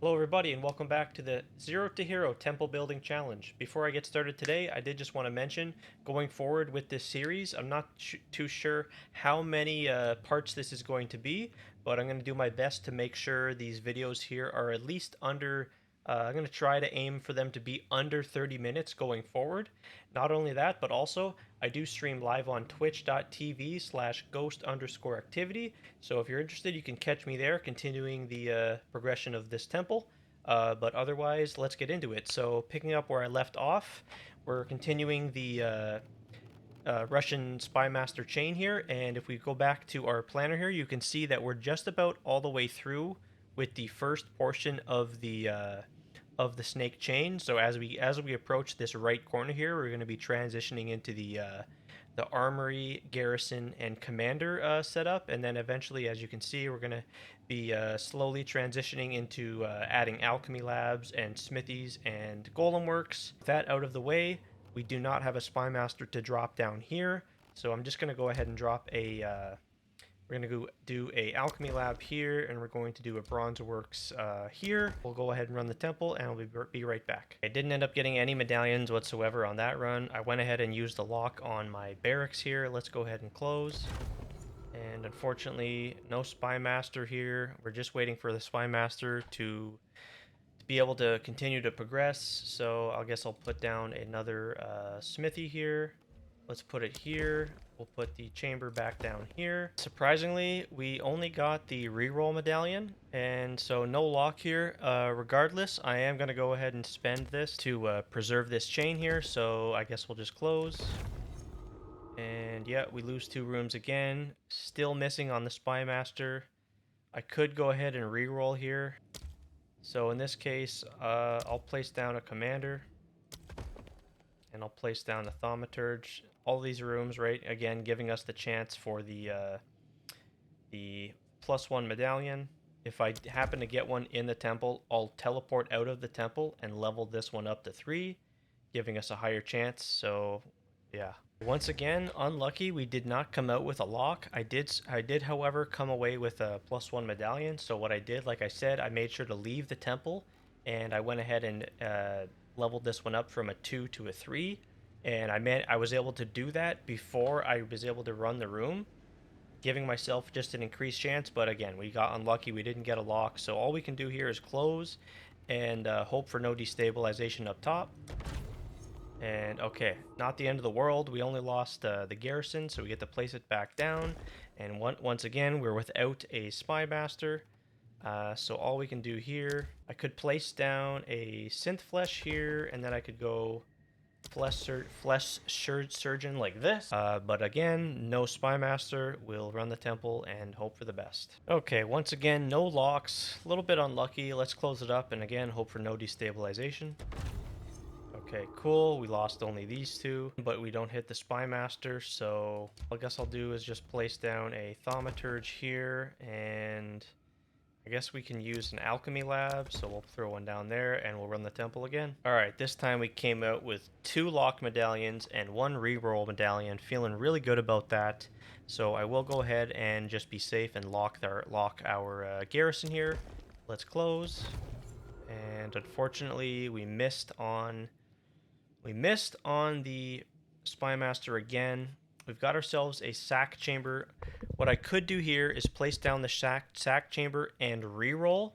Hello everybody and welcome back to the Zero to Hero Temple Building Challenge. Before I get started today, I did just want to mention, going forward with this series, I'm not too sure how many parts this is going to be, but I'm going to do my best to make sure these videos here are at least under, I'm going to try to aim for them to be under 30 minutes going forward. Not only that, but also I do stream live on twitch.tv/ghost_activity. So if you're interested, you can catch me there, continuing the progression of this temple. But otherwise, let's get into it. So picking up where I left off, we're continuing the Russian spymaster chain here. And if we go back to our planner here, you can see that we're just about all the way through with the first portion of the snake chain. So as we approach this right corner here, we're going to be transitioning into the armory, garrison, and commander setup, and then eventually, as you can see, we're going to be slowly transitioning into adding alchemy labs and smithies and golem works. With that out of the way, we do not have a spymaster to drop down here, so I'm just going to go ahead and drop a we're going to go do a alchemy lab here, and we're going to do a bronze works here. We'll go ahead and run the temple, and we'll be right back. I didn't end up getting any medallions whatsoever on that run. I went ahead and used the lock on my barracks here. Let's go ahead and close. And unfortunately, no spymaster here. We're just waiting for the spymaster to be able to continue to progress. So I guess I'll put down another smithy here. Let's put it here. We'll put the chamber back down here. Surprisingly, we only got the reroll medallion, and so no lock here. Regardless, I am going to go ahead and spend this to preserve this chain here, so I guess we'll just close. And yeah, we lose 2 rooms again. Still missing on the spymaster. I could go ahead and reroll here. So in this case, I'll place down a commander, and I'll place down the thaumaturge. All these rooms, right, again, giving us the chance for the +1 medallion. If I happen to get one in the temple, I'll teleport out of the temple and level this one up to 3, giving us a higher chance. So yeah, once again, unlucky, we did not come out with a lock. I did however come away with a +1 medallion. So what I did, like I said, I made sure to leave the temple, and I went ahead and leveled this one up from a 2 to a 3, and I was able to do that before I was able to run the room, giving myself just an increased chance. But again, we got unlucky, we didn't get a lock, so all we can do here is close and hope for no destabilization up top. And okay, not the end of the world. We only lost the garrison, so we get to place it back down, and once again we're without a spymaster. So all we can do here, I could place down a synth flesh here, and then I could go flesh surgeon like this. But again, no spymaster. We'll run the temple and hope for the best. Okay, once again, no locks. A little bit unlucky. Let's close it up, and again, hope for no destabilization. Okay, cool. We lost only these 2, but we don't hit the spymaster, so I guess I'll do is just place down a thaumaturge here, and I guess we can use an alchemy lab, so we'll throw one down there and we'll run the temple again. Alright, this time we came out with 2 lock medallions and 1 reroll medallion. Feeling really good about that. So I will go ahead and just be safe and lock our garrison here. Let's close. And unfortunately, we missed on the spymaster again. We've got ourselves a sack chamber. What I could do here is place down the sack chamber and reroll,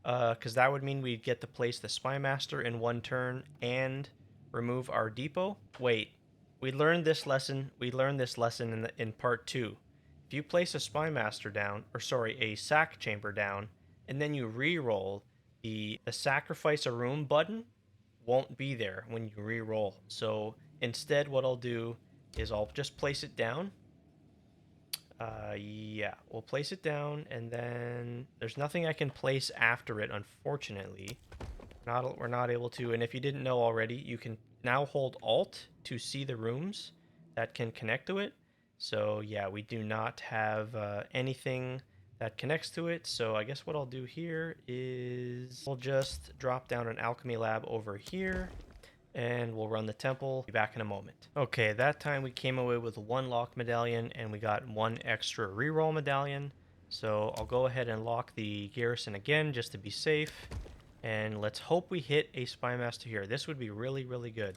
because that would mean we'd get to place the spymaster in 1 turn and remove our depot. Wait, we learned this lesson. We learned this lesson in part 2. If you place a spymaster down, or sorry, a sack chamber down, and then you reroll, the sacrifice a room button won't be there when you reroll. So instead, what I'll do is I'll just place it down. Yeah, we'll place it down, and then there's nothing I can place after it, unfortunately. We're not able to, and if you didn't know already, you can now hold Alt to see the rooms that can connect to it. So yeah, we do not have anything that connects to it, so I guess what I'll do here is we'll just drop down an alchemy lab over here, and we'll run the temple. Be back in a moment. Okay, that time we came away with 1 lock medallion, and we got 1 extra reroll medallion. So I'll go ahead and lock the garrison again just to be safe. And let's hope we hit a spymaster here. This would be really, really good.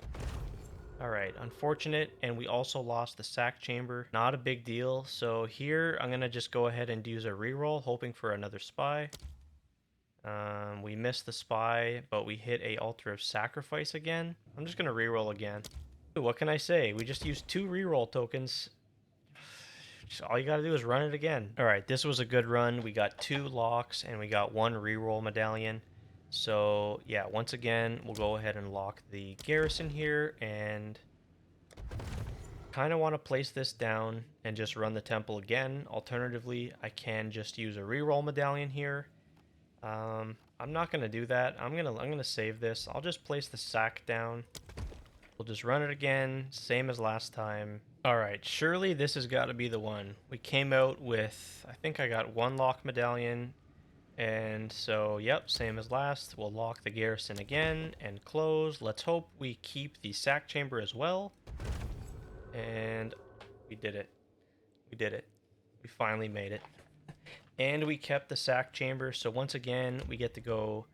All right, unfortunate, and we also lost the sack chamber. Not a big deal. So here, I'm gonna just go ahead and use a reroll, hoping for another spy. We missed the spy, but we hit a altar of sacrifice again. I'm just gonna reroll again. What can I say? We just used 2 reroll tokens. Just all you gotta do is run it again. All right, this was a good run. We got 2 locks and we got 1 reroll medallion. So yeah, once again, we'll go ahead and lock the garrison here, and kind of want to place this down and just run the temple again. Alternatively, I can just use a reroll medallion here. I'm not gonna do that. I'm gonna save this. I'll just place the sack down. We'll just run it again, same as last time. All right, surely this has got to be the one. We came out with, I think I got 1 lock medallion. And so, yep, same as last. We'll lock the garrison again and close. Let's hope we keep the sack chamber as well. And we did it. We did it. We finally made it. And we kept the sack chamber. So once again, we get to go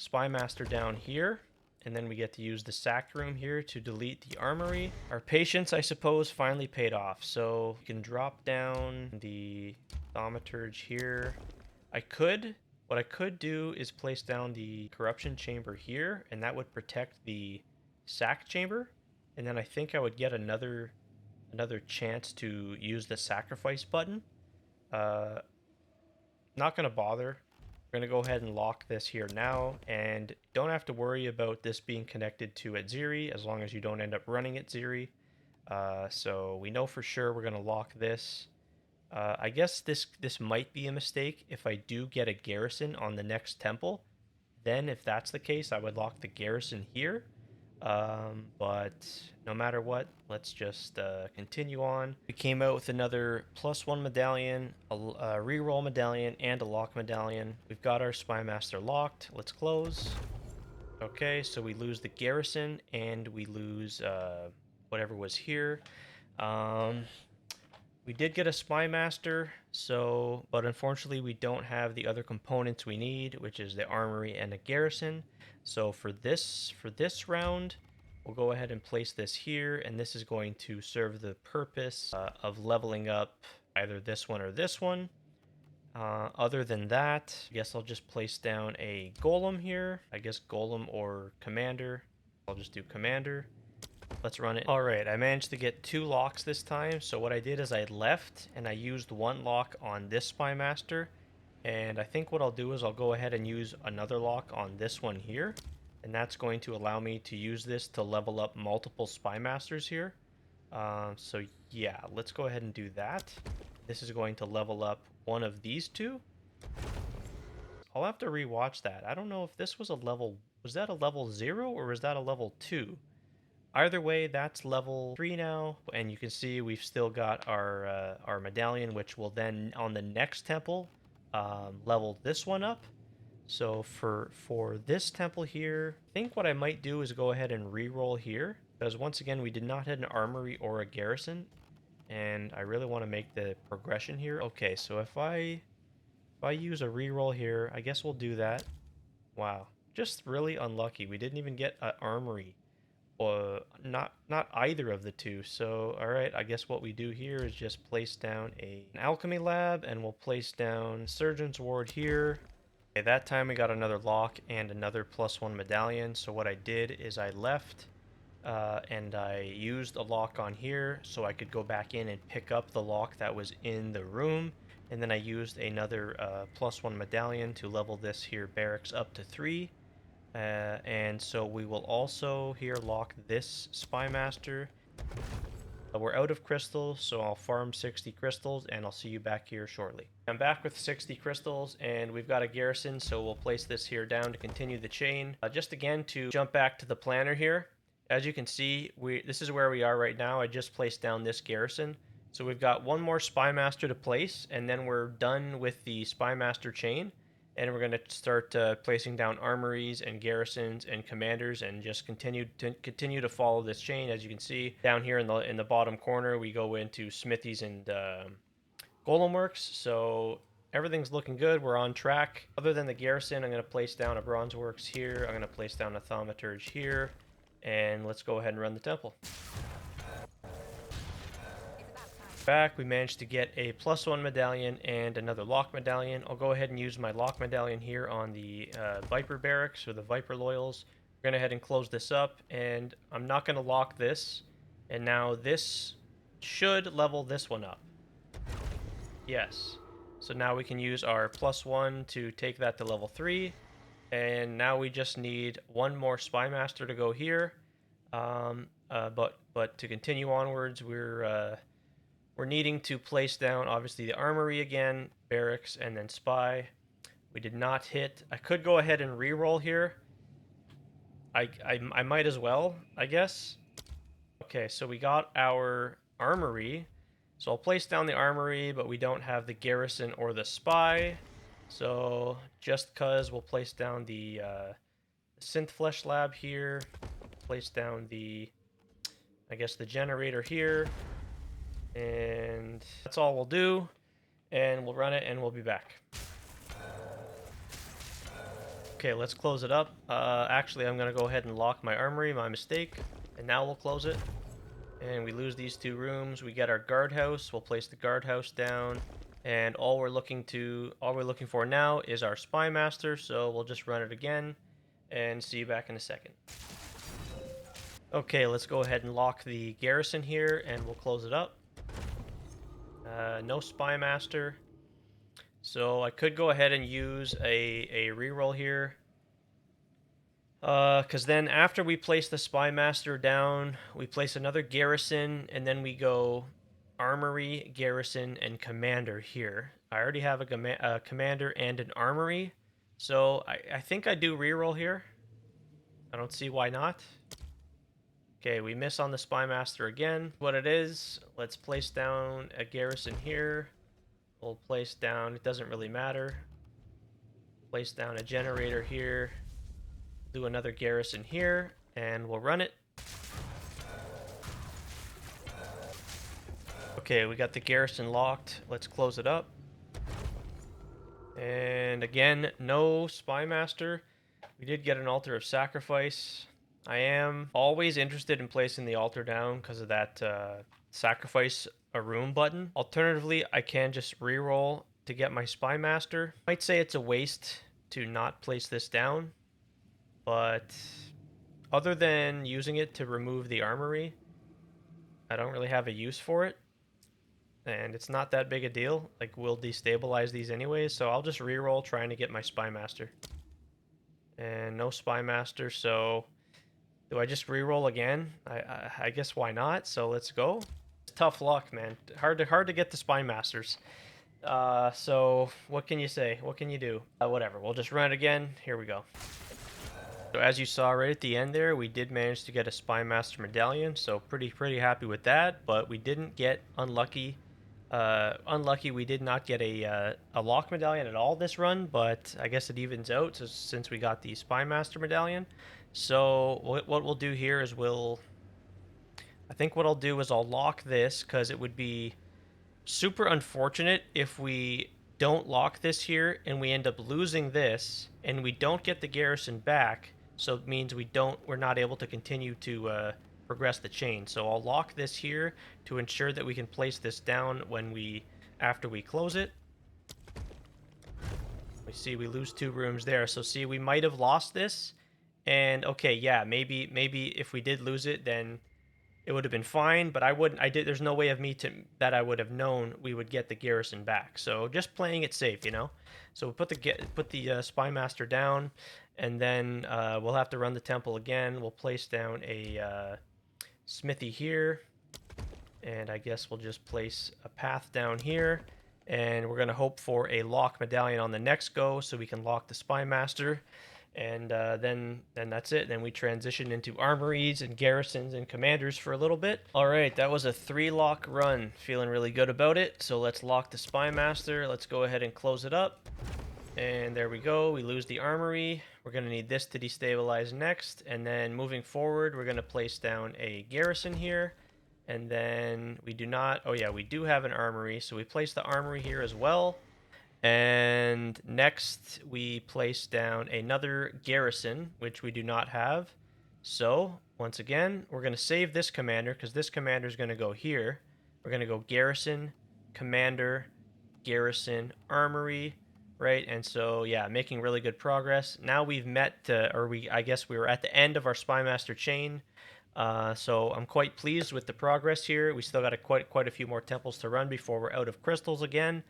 spymaster down here. And then we get to use the sack room here to delete the armory. Our patience, I suppose, finally paid off. So we can drop down the thaumaturge here. What I could do is place down the corruption chamber here, and that would protect the sack chamber. And then I think I would get another chance to use the sacrifice button. Not gonna bother. We're going to go ahead and lock this here now, and don't have to worry about this being connected to Adziri as long as you don't end up running Adziri. So we know for sure we're going to lock this. I guess this might be a mistake if I do get a garrison on the next temple. Then if that's the case, I would lock the garrison here. But no matter what, let's just continue on. We came out with another +1 medallion, a reroll medallion, and a lock medallion. We've got our spymaster locked. Let's close. Okay, so we lose the garrison and we lose whatever was here. We did get a spymaster, but unfortunately we don't have the other components we need, which is the armory and a garrison. So for this round, we'll go ahead and place this here, and this is going to serve the purpose of leveling up either this one or this one. Other than that, I guess I'll just place down a golem here. I guess golem or commander. I'll just do commander. Let's run it. All right, I managed to get 2 locks this time. So what I did is I left and I used 1 lock on this spymaster. And I think what I'll do is I'll go ahead and use another lock on this one here. And that's going to allow me to use this to level up multiple spymasters here. So yeah, let's go ahead and do that. This is going to level up one of these 2. I'll have to rewatch that. I don't know if this was a level... Was that a level 0 or was that a level 2? Either way, that's level 3 now, and you can see we've still got our medallion, which will then, on the next temple, level this one up. So for this temple here, I think what I might do is go ahead and re-roll here, because once again, we did not hit an armory or a garrison, and I really want to make the progression here. Okay, so if I use a re-roll here, I guess we'll do that. Wow, just really unlucky. We didn't even get an armory. Not either of the 2. So all right, I guess what we do here is just place down an alchemy lab, and we'll place down surgeon's ward here. Okay, that time we got another lock and another +1 medallion. So what I did is I left and I used a lock on here so I could go back in and pick up the lock that was in the room, and then I used another +1 medallion to level this here barracks up to 3. And so we will also here lock this spymaster. We're out of crystals, so I'll farm 60 crystals and I'll see you back here shortly. I'm back with 60 crystals and we've got a garrison, so we'll place this here down to continue the chain. Just again to jump back to the planner here. As you can see, this is where we are right now. I just placed down this garrison. So we've got 1 more spymaster to place, and then we're done with the spymaster chain. And we're going to start placing down armories and garrisons and commanders, and just continue to follow this chain. As you can see down here in the bottom corner, we go into smithies and golem works. So everything's looking good. We're on track. Other than the garrison, I'm going to place down a bronze works here. I'm going to place down a thaumaturge here. And let's go ahead and run the temple. Back, we managed to get a +1 medallion and another lock medallion. I'll go ahead and use my lock medallion here on the Viper barracks, or the Viper loyals. We're going to go ahead and close this up, and I'm not going to lock this. And now this should level this one up. Yes. So now we can use our +1 to take that to level 3. And now we just need one more spymaster to go here. But to continue onwards, we're needing to place down, obviously, the armory again, barracks, and then spy. We did not hit. I could go ahead and re-roll here. I might as well, I guess. Okay, so we got our armory. So I'll place down the armory, but we don't have the garrison or the spy. So just because, we'll place down the synth flesh lab here. Place down the, I guess, the generator here. And that's all we'll do. And we'll run it and we'll be back. Okay, let's close it up. Actually, I'm going to go ahead and lock my armory, my mistake. And now we'll close it. And we lose these 2 rooms. We get our guardhouse. We'll place the guardhouse down. And all we're looking for now is our spymaster. So we'll just run it again. And see you back in a second. Okay, let's go ahead and lock the garrison here. And we'll close it up. No spymaster. So I could go ahead and use a reroll here. Because then after we place the spymaster down, we place another garrison, and then we go armory, garrison, and commander here. I already have a commander and an armory, so I think I do reroll here. I don't see why not. Okay, we miss on the spymaster again. What it is, let's place down a garrison here. We'll place down, it doesn't really matter. Place down a generator here. Do another garrison here, and we'll run it. Okay, we got the garrison locked. Let's close it up. And again, no spymaster. We did get an altar of sacrifice. I am always interested in placing the altar down because of that sacrifice a room button. Alternatively, I can just reroll to get my spymaster. Might say it's a waste to not place this down, but other than using it to remove the armory, I don't really have a use for it. And it's not that big a deal. Like, we'll destabilize these anyways, so I'll just reroll trying to get my spymaster. And no spymaster, so do I just reroll again? I guess why not? So let's go. It's tough luck, man. Hard to get the spymasters. So what can you say? What can you do? Whatever. We'll just run it again. Here we go. So as you saw right at the end there, we did manage to get a spymaster medallion. So pretty happy with that. But we didn't get unlucky. We did not get a lock medallion at all this run, but I guess it evens out since we got the spymaster medallion. So what we'll do here is I think what I'll do is I'll lock this, because it would be super unfortunate if we don't lock this here and we end up losing this and we don't get the garrison back. So it means we're not able to continue to progress the chain. So I'll lock this here to ensure that we can place this down after we close it. We see we lose 2 rooms there. So see, we might have lost this. And okay, yeah, maybe if we did lose it, then it would have been fine, but there's no way of me that I would have known we would get the garrison back. So just playing it safe, you know. So we'll put the spymaster down, and then we'll have to run the temple again. We'll place down a smithy here, and I guess we'll just place a path down here, and we're gonna hope for a lock medallion on the next go so we can lock the spymaster. And then that's it. Then we transition into armories and garrisons and commanders for a little bit. All right, that was a 3-lock run. Feeling really good about it. So let's lock the spymaster. Let's go ahead and close it up. And there we go. We lose the armory. We're going to need this to destabilize next. And then moving forward, we're going to place down a garrison here. And then we do not... Oh yeah, we do have an armory. So we place the armory here as well. And next, we place down another garrison, which we do not have. So, once again, we're going to save this commander because this commander is going to go here. We're going to go garrison, commander, garrison, armory, right? And so, yeah, making really good progress. Now we've met, I guess we were at the end of our spymaster chain. So I'm quite pleased with the progress here. We still got quite a few more temples to run before we're out of crystals again.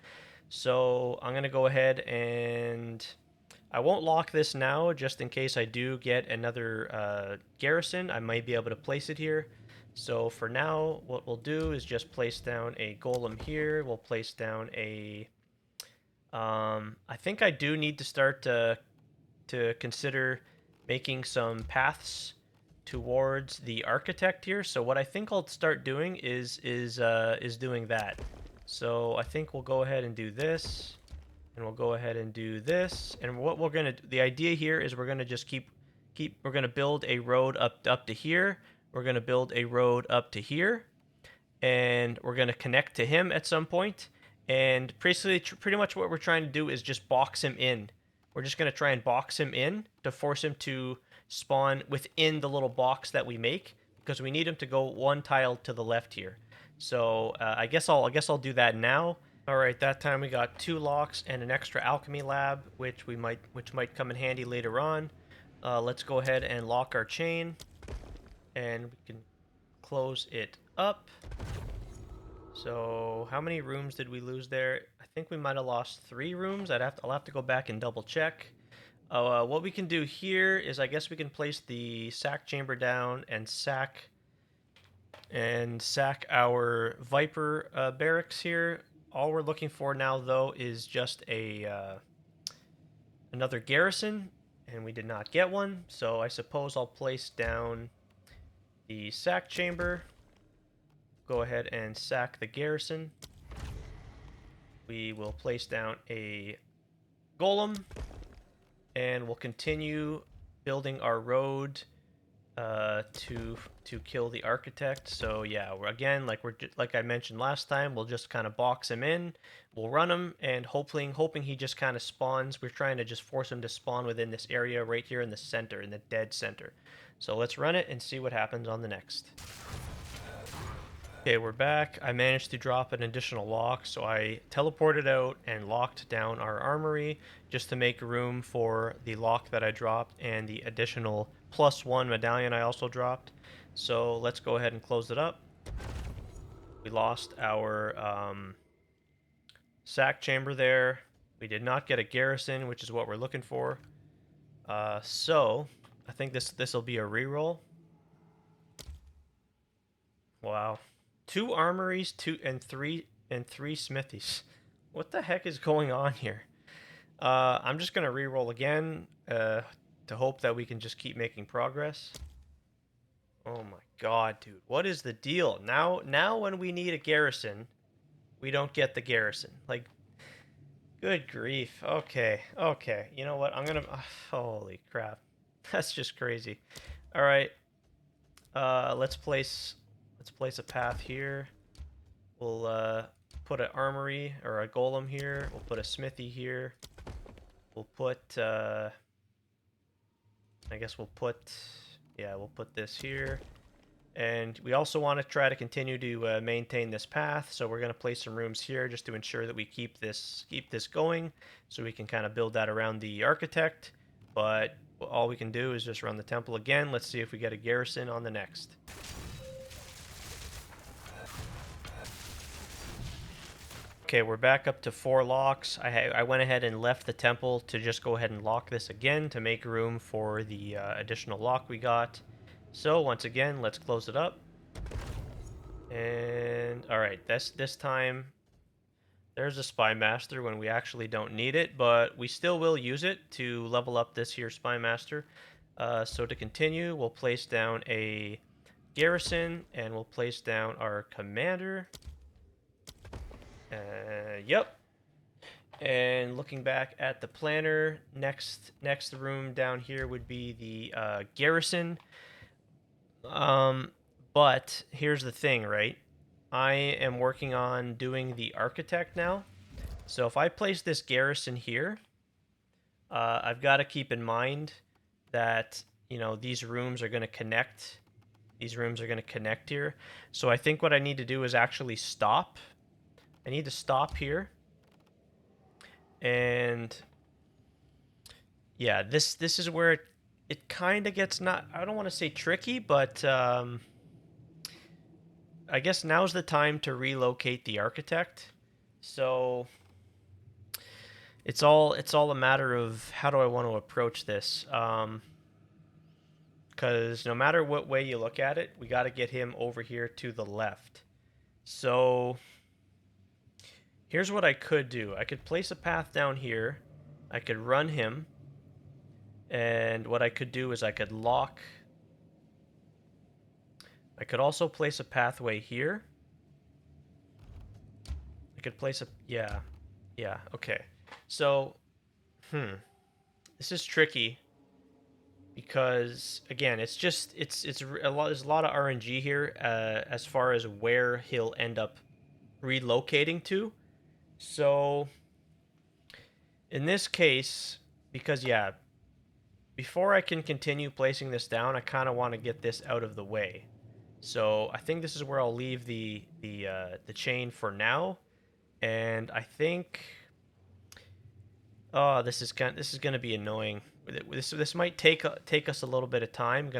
So I'm going to go ahead and I won't lock this now just in case I do get another garrison. I might be able to place it here. So for now, what we'll do is just place down a golem here. We'll place down a... I think I do need to start to consider making some paths towards the architect here. So what I think I'll start doing is doing that. So I think we'll go ahead and do this, and we'll go ahead and do this. And what we're gonna, the idea here is we're gonna just we're gonna build a road up to here. We're gonna build a road up to here, and we're gonna connect to him at some point. And pretty much what we're trying to do is just box him in. We're just gonna try and box him in to force him to spawn within the little box that we make, because we need him to go one tile to the left here. So I guess I'll do that now. All right, that time we got 2 locks and an extra alchemy lab, which might come in handy later on. Let's go ahead and lock our chain, and we can close it up. So how many rooms did we lose there? I think we might have lost 3 rooms. I'll have to go back and double check. What we can do here is I guess we can place the sack chamber down and sack our Viper barracks here. All we're looking for now, though, is just another garrison, and we did not get one. So I suppose I'll place down the sack chamber. Go ahead and sack the garrison. We will place down a golem, and we'll continue building our road to kill the architect. So yeah, again, like I mentioned last time, we'll just kind of box him in. We'll run him, and hoping he just kind of spawns. We're trying to just force him to spawn within this area right here in the center, in the dead center. So let's run it and see what happens on the next. Okay, we're back. I managed to drop an additional lock, so I teleported out and locked down our armory just to make room for the lock that I dropped and the additional +1 medallion I also dropped. So let's go ahead and close it up. We lost our sack chamber there. We did not get a garrison, which is what we're looking for. So I think this will be a reroll. Wow. 2 armories, 2 and 3 smithies. What the heck is going on here? I'm just gonna reroll again to hope that we can just keep making progress. Oh my god, dude. What is the deal? Now when we need a garrison, we don't get the garrison. Like, good grief. Okay. You know what? I'm gonna... holy crap. That's just crazy. Alright. Let's place a path here. We'll put an armory or a golem here. We'll put a smithy here. We'll put I guess we'll put this here. And we also want to try to continue to maintain this path, so we're going to place some rooms here just to ensure that we keep this going, so we can kind of build that around the architect. But all we can do is just run the temple again. Let's see if we get a garrison on the next. Okay, we're back up to 4 locks. I went ahead and left the temple to just go ahead and lock this again to make room for the additional lock we got. So once again, let's close it up. And all right, this time there's a spymaster when we actually don't need it, but we still will use it to level up this here spymaster. So to continue, we'll place down a garrison, and we'll place down our commander. Yep. And looking back at the planner, next room down here would be the garrison. But here's the thing, right? I am working on doing the architect now. So if I place this garrison here, I've got to keep in mind that, you know, these rooms are going to connect. These rooms are going to connect here. So I think what I need to do is actually stop. I need to stop here. And yeah, this is where it kind of gets, not, I don't want to say tricky, but I guess now's the time to relocate the architect. So it's all a matter of how do I want to approach this. Because no matter what way you look at it, we got to get him over here to the left. So here's what I could do. I could place a path down here. I could run him. And what I could do is I could lock. I could also place a pathway here. I could place a, yeah. Yeah, okay. So, this is tricky because again, it's a lot. There's a lot of RNG here as far as where he'll end up relocating to. So, in this case, because yeah, before I can continue placing this down, I kind of want to get this out of the way. So I think this is where I'll leave the chain for now, and I think, oh, this is going to be annoying. This might take us a little bit of time.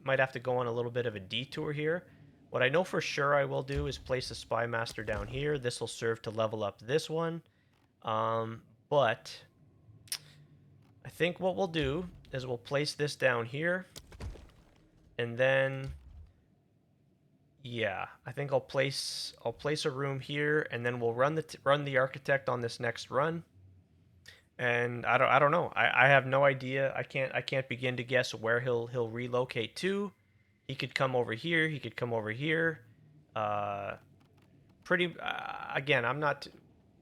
Might have to go on a little bit of a detour here. What I know for sure I will do is place the spymaster down here. This will serve to level up this one. But I think what we'll do is we'll place this down here, and then yeah, I think I'll place a room here, and then we'll run the architect on this next run. And I don't know. I have no idea. I can't begin to guess where he'll relocate to. He could come over here. He could come over here. Again, I'm not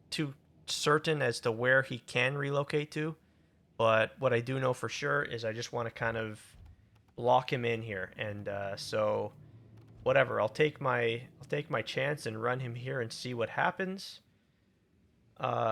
too certain as to where he can relocate to, but what I do know for sure is I just want to kind of lock him in here, and so whatever. I'll take my chance and run him here and see what happens.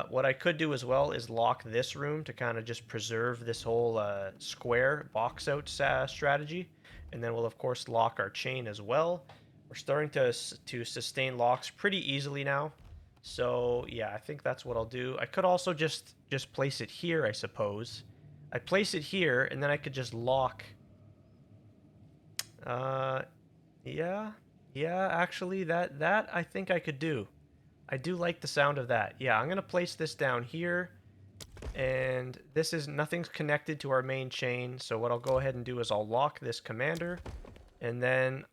What I could do as well is lock this room to kind of just preserve this whole square box out strategy, and then we'll of course lock our chain as well. We're starting to sustain locks pretty easily now, so yeah, I think that's what I'll do. I could also just place it here, I suppose. I place it here, and then I could just lock. Yeah, actually, that I think I could do. I do like the sound of that. Yeah, I'm going to place this down here, and this is, nothing's connected to our main chain, so what I'll go ahead and do is I'll lock this commander, and then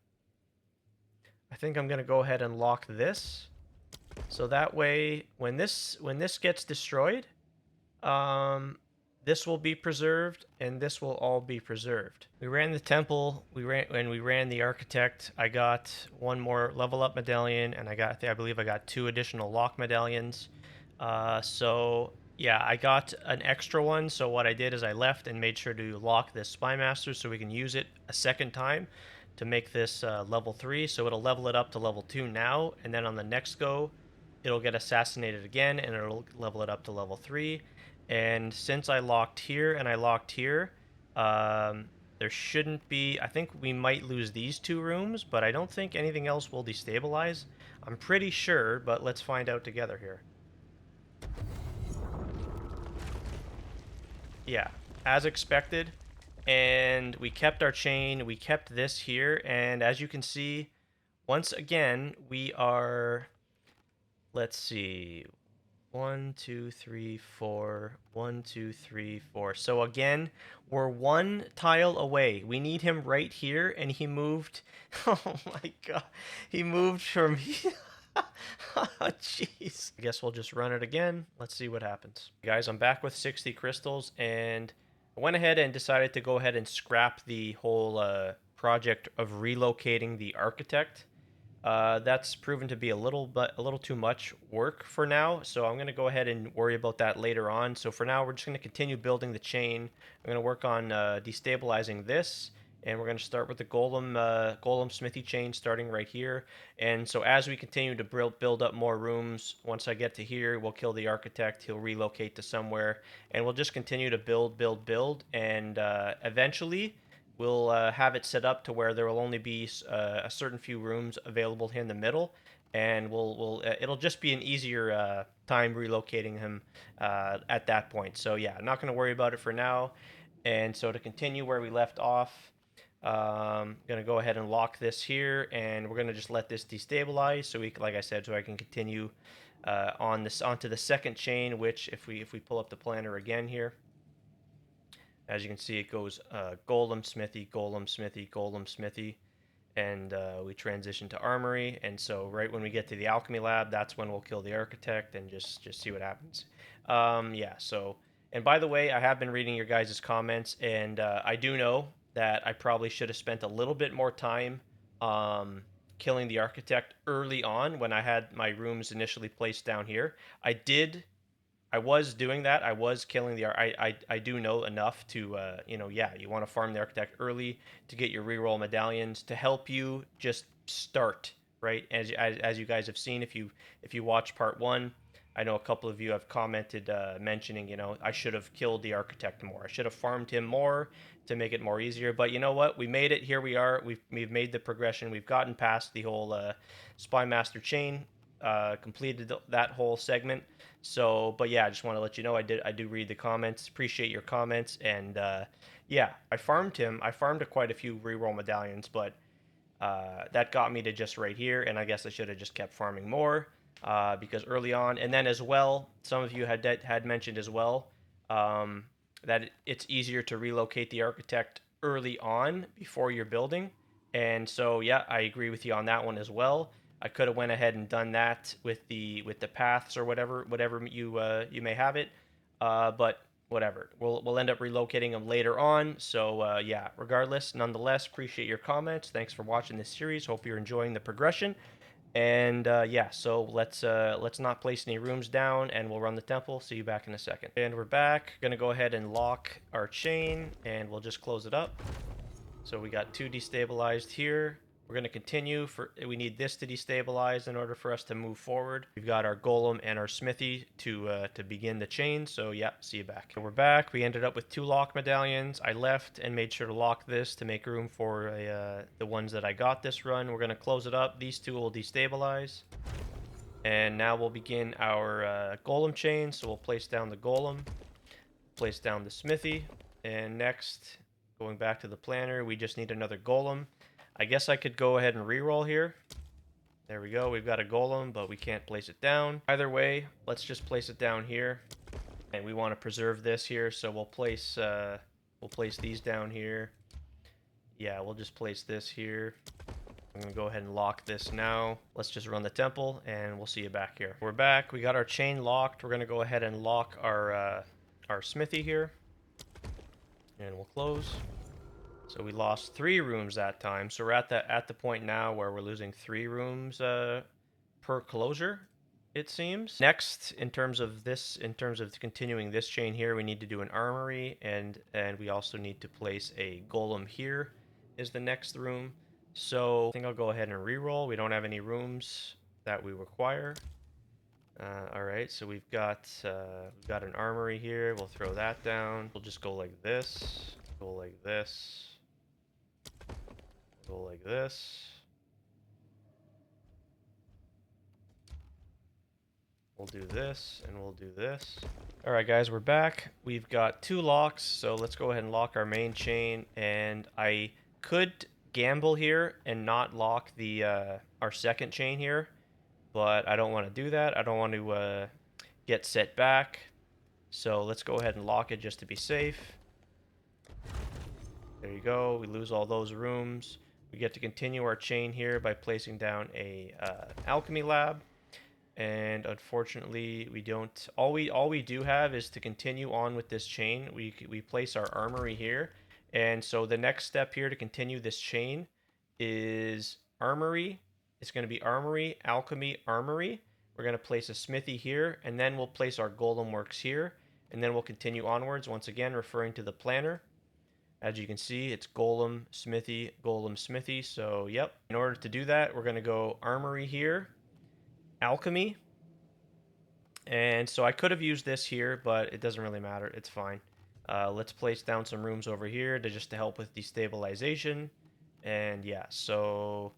I think I'm going to go ahead and lock this, so that way when this gets destroyed, this will be preserved, and this will all be preserved. We ran the temple, we ran the architect. I got one more level up medallion, and I believe I got 2 additional lock medallions. So yeah, I got an extra one. So what I did is I left and made sure to lock this spymaster so we can use it a second time to make this level 3. So it'll level it up to level 2 now, and then on the next go, it'll get assassinated again, and it'll level it up to level 3. And since I locked here and I locked here, there shouldn't be, I think we might lose these 2 rooms, but I don't think anything else will destabilize. I'm pretty sure, but let's find out together here. Yeah, as expected. And we kept our chain, we kept this here, and as you can see, once again, we are, let's see, 1, 2, 3, 4. 1, 2, 3, 4. So again, we're 1 tile away. We need him right here, and he moved. Oh my god, he moved from here. Oh, jeez. I guess we'll just run it again. Let's see what happens. Guys, I'm back with 60 crystals, and I went ahead and decided to go ahead and scrap the whole project of relocating the architect. That's proven to be a little too much work for now, so I'm going to go ahead and worry about that later on. So for now, we're just going to continue building the chain. I'm going to work on destabilizing this, and we're going to start with the golem smithy chain starting right here. And so as we continue to build up more rooms, once I get to here, we'll kill the architect. He'll relocate to somewhere, and we'll just continue to build, and eventually we'll have it set up to where there will only be a certain few rooms available here in the middle, and it'll just be an easier time relocating him at that point. So yeah, not going to worry about it for now. And so to continue where we left off, gonna go ahead and lock this here, and we're gonna just let this destabilize. So like I said, so I can continue onto the second chain. Which, if we pull up the planner again here, as you can see, it goes golem smithy, golem smithy, golem smithy, and we transition to armory. And so right when we get to the alchemy lab, that's when we'll kill the architect and just see what happens. Yeah. So, and by the way, I have been reading your guys' comments, and I do know that I probably should have spent a little bit more time killing the architect early on when I had my rooms initially placed down here. I was doing that. I was killing the. I do know enough to yeah, you want to farm the architect early to get your reroll medallions to help you just start, right. As you guys have seen, if you watch part one, I know a couple of you have commented mentioning, I should have killed the architect more. I should have farmed him more to make it more easier. But you know what? We made it. Here we are. We've made the progression. We've gotten past the whole spymaster chain. Completed that whole segment. So, but yeah, I just want to let you know I do read the comments. Appreciate your comments, and yeah, I farmed him. I farmed quite a few reroll medallions, but that got me to just right here, and I guess I should have just kept farming more because early on, and then as well, some of you had mentioned as well that it's easier to relocate the architect early on before you're building, and so yeah, I agree with you on that one as well. I could have went ahead and done that with the paths or whatever you may have it, but whatever. We'll end up relocating them later on. So yeah, regardless, nonetheless, appreciate your comments. Thanks for watching this series. Hope you're enjoying the progression. And yeah, so let's not place any rooms down, and we'll run the temple. See you back in a second. And we're back. Gonna go ahead and lock our chain, and we'll just close it up. So we got 2 destabilized here. We're going to continue. We need this to destabilize in order for us to move forward. We've got our golem and our smithy to begin the chain. So yeah, see you back. So we're back. We ended up with 2 lock medallions. I left and made sure to lock this to make room for the ones that I got this run. We're going to close it up. These 2 will destabilize. And now we'll begin our golem chain. So we'll place down the golem, place down the smithy, and next, going back to the planner, we just need another golem. I guess I could go ahead and reroll here. There we go. We've got a golem, but we can't place it down. Either way, let's just place it down here. And we want to preserve this here, so we'll place these down here. Yeah, we'll just place this here. I'm going to go ahead and lock this now. Let's just run the temple, and we'll see you back here. We're back. We got our chain locked. We're going to go ahead and lock our smithy here. And we'll close. So we lost 3 rooms that time. So we're at the point now where we're losing 3 rooms per closure, it seems. Next, in terms of continuing this chain here, we need to do an armory, and we also need to place a golem here is the next room. So I think I'll go ahead and re-roll. We don't have any rooms that we require. All right, so we've got an armory here. We'll throw that down. We'll just go like this, go like this, go like this. We'll do this, and we'll do this. All right, guys, we're back. We've got 2 locks, so let's go ahead and lock our main chain. And I could gamble here and not lock the our second chain here, but I don't want to do that. I don't want to get set back. So let's go ahead and lock it just to be safe. There you go. We lose all those rooms. We get to continue our chain here by placing down a alchemy lab. And unfortunately, we don't. All we do have is to continue on with this chain. We place our armory here, and so the next step here to continue this chain is armory. It's going to be armory, alchemy, armory. We're going to place a smithy here, and then we'll place our golem works here, and then we'll continue onwards. Once again, referring to the planner. As you can see, it's Golem, Smithy, Golem, Smithy. So, yep. In order to do that, we're going to go Armory here, Alchemy. And so I could have used this here, but it doesn't really matter. It's fine. Let's place down some rooms over here to help with destabilization. And yeah, so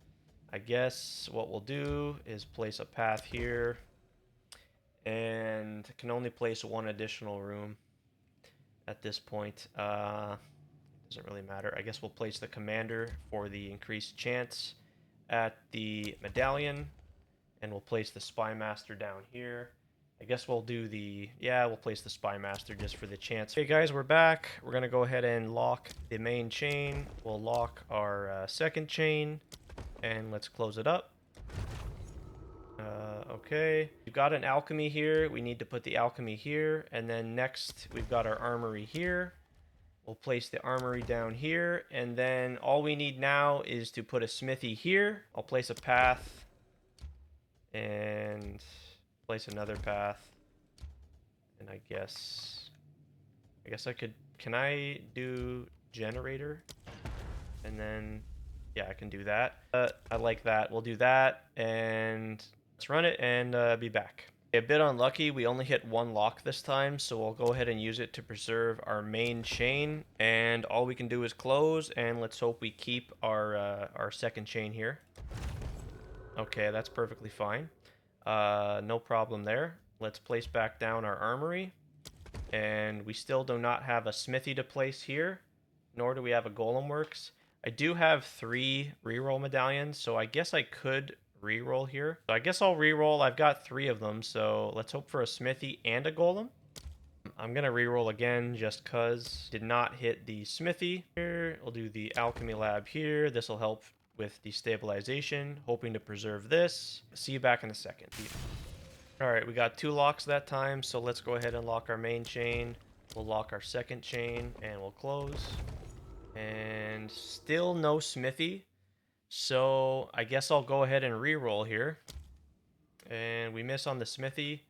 I guess what we'll do is place a path here. And can only place one additional room at this point. Doesn't really matter. I guess we'll place the commander for the increased chance at the medallion, and we'll place the spymaster down here. I guess we'll do we'll place the spymaster just for the chance. Okay, guys, we're back. We're gonna go ahead and lock the main chain. We'll lock our second chain, and let's close it up. Okay, we've got an alchemy here. We need to put the alchemy here, and then next we've got our armory here. We'll place the armory down here, and then all we need now is to put a smithy here. I'll place a path and place another path. And I guess I could, can I do generator? And then, yeah, I can do that. I like that. We'll do that, and let's run it and be back. A bit unlucky, we only hit one lock this time, so we'll go ahead and use it to preserve our main chain, and all we can do is close, and let's hope we keep our second chain here. Okay, that's perfectly fine. No problem there. Let's place back down our armory, and we still do not have a smithy to place here, nor do we have a golem works. I do have 3 reroll medallions, so I guess I could reroll here. So I guess I'll reroll. I've got 3 of them, so let's hope for a smithy and a golem. I'm gonna reroll again just cuz. Did not hit the smithy. Here, we'll do the alchemy lab here. This will help with destabilization. Hoping to preserve this. See you back in a second. Alright, we got 2 locks that time, so let's go ahead and lock our main chain. We'll lock our second chain, and we'll close. And still no smithy. So I guess I'll go ahead and reroll here. And we miss on the smithy,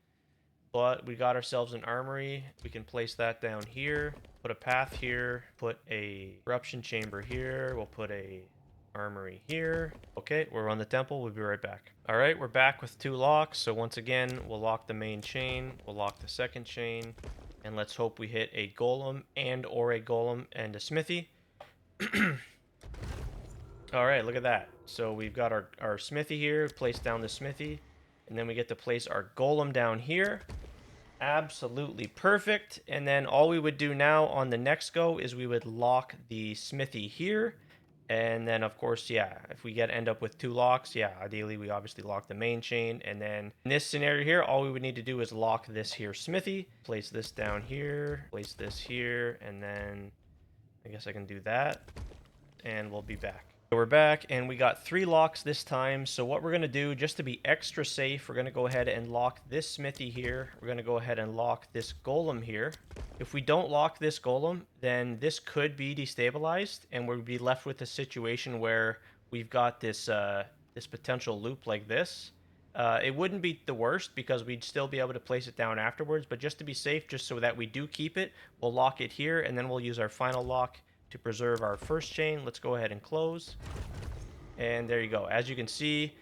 but we got ourselves an armory. We can place that down here, put a path here, put a corruption chamber here. We'll put a armory here. Okay, we're on the temple. We'll be right back. All right, we're back with 2 locks. So once again, we'll lock the main chain. We'll lock the second chain. And let's hope we hit a golem or a golem and a smithy. All right, look at that. So we've got our smithy here, place down the smithy, and then we get to place our golem down here. Absolutely perfect. And then all we would do now on the next go is we would lock the smithy here. And then, of course, yeah, if we end up with 2 locks, yeah, ideally we obviously lock the main chain. And then in this scenario here, all we would need to do is lock this here smithy, place this down here, place this here, and then I guess I can do that, and we'll be back. We're back, and we got 3 locks this time. So what we're going to do, just to be extra safe, we're going to go ahead and lock this smithy here. We're going to go ahead and lock this golem here. If we don't lock this golem, then this could be destabilized, and we'll be left with a situation where we've got this this potential loop like this. It wouldn't be the worst because we'd still be able to place it down afterwards, but just to be safe, just so that we do keep it, we'll lock it here, and then we'll use our final lock to preserve our first chain. Let's go ahead and close. And there you go. As you can see,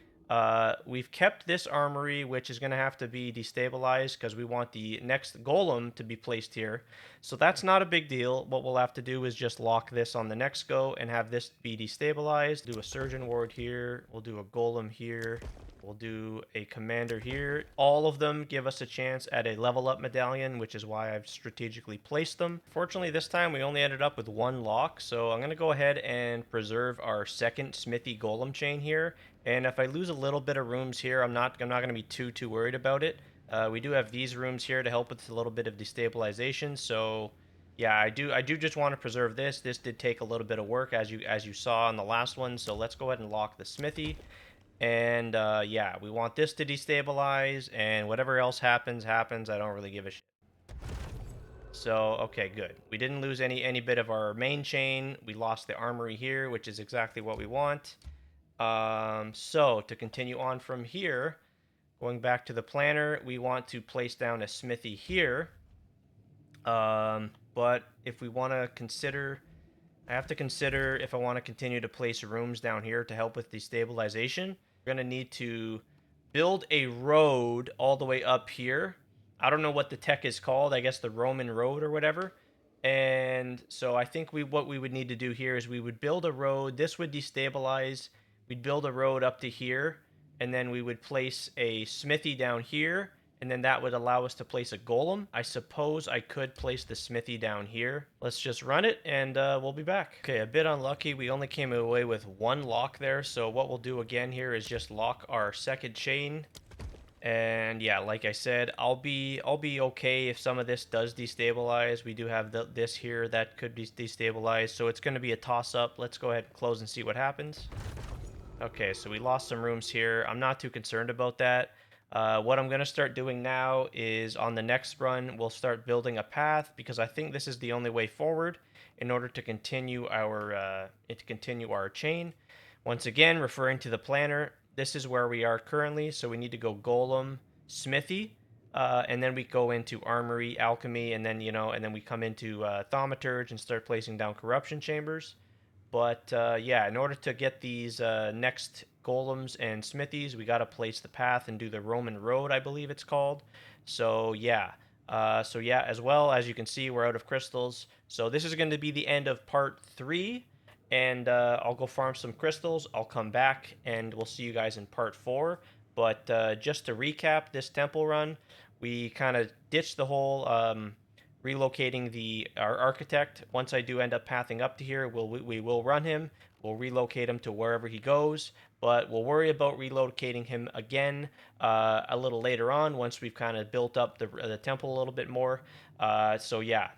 we've kept this armory, which is going to have to be destabilized because we want the next golem to be placed here. So that's not a big deal. What we'll have to do is just lock this on the next go and have this be destabilized. Do a surgeon ward here. We'll do a golem here. We'll do a commander here. All of them give us a chance at a level up medallion, which is why I've strategically placed them. Fortunately, this time we only ended up with 1 lock, so I'm going to go ahead and preserve our second smithy golem chain here. And if I lose a little bit of rooms here, I'm not going to be too worried about it. We do have these rooms here to help with a little bit of destabilization, so yeah, I do just want to preserve this. This did take a little bit of work, as you saw in the last one, so let's go ahead and lock the smithy. And yeah, we want this to destabilize, and whatever else happens. I don't really give a shit. So, okay, good. We didn't lose any bit of our main chain. We lost the armory here, which is exactly what we want. So, to continue on from here, going back to the planner, we want to place down a smithy here. But if we want to consider I have to consider if I want to continue to place rooms down here to help with destabilization. We're going to need to build a road all the way up here. I don't know what the tech is called. I guess the Roman road or whatever. And so I think what we would need to do here is we would build a road. This would destabilize. We'd build a road up to here, and then we would place a smithy down here, and then that would allow us to place a golem. I suppose I could place the smithy down here. Let's just run it, and we'll be back. Okay, a bit unlucky. We only came away with one lock there, so what we'll do again here is just lock our second chain. And yeah, like I said, I'll be okay if some of this does destabilize. We do have this here that could be destabilized, so it's going to be a toss-up. Let's go ahead and close and see what happens. Okay, so we lost some rooms here. I'm not too concerned about that. What I'm going to start doing now is on the next run, we'll start building a path because I think this is the only way forward in order to continue our chain. Once again, referring to the planner, this is where we are currently. So we need to go golem, smithy, and then we go into armory, alchemy, and then and then we come into thaumaturge and start placing down corruption chambers. But yeah, in order to get these next golems and smithies, we got to place the path and do the Roman road, I believe it's called. So yeah. As well as you can see, we're out of crystals. So this is going to be the end of part 3. And I'll go farm some crystals. I'll come back and we'll see you guys in part 4. But just to recap this temple run, we kind of ditched the whole relocating our architect. Once I do end up pathing up to here, we will run him. We'll relocate him to wherever he goes, but we'll worry about relocating him again a little later on once we've kind of built up the temple a little bit more. So yeah,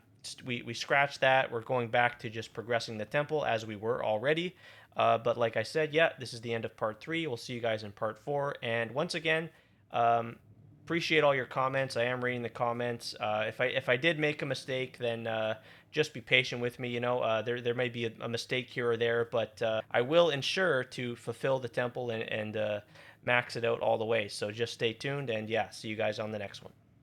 we scratched that. We're going back to just progressing the temple as we were already. But like I said, yeah, this is the end of part 3. We'll see you guys in part 4. And once again, appreciate all your comments. I am reading the comments. If I did make a mistake, then just be patient with me. There may be a mistake here or there, but I will ensure to fulfill the temple and max it out all the way. So just stay tuned, and yeah, see you guys on the next one.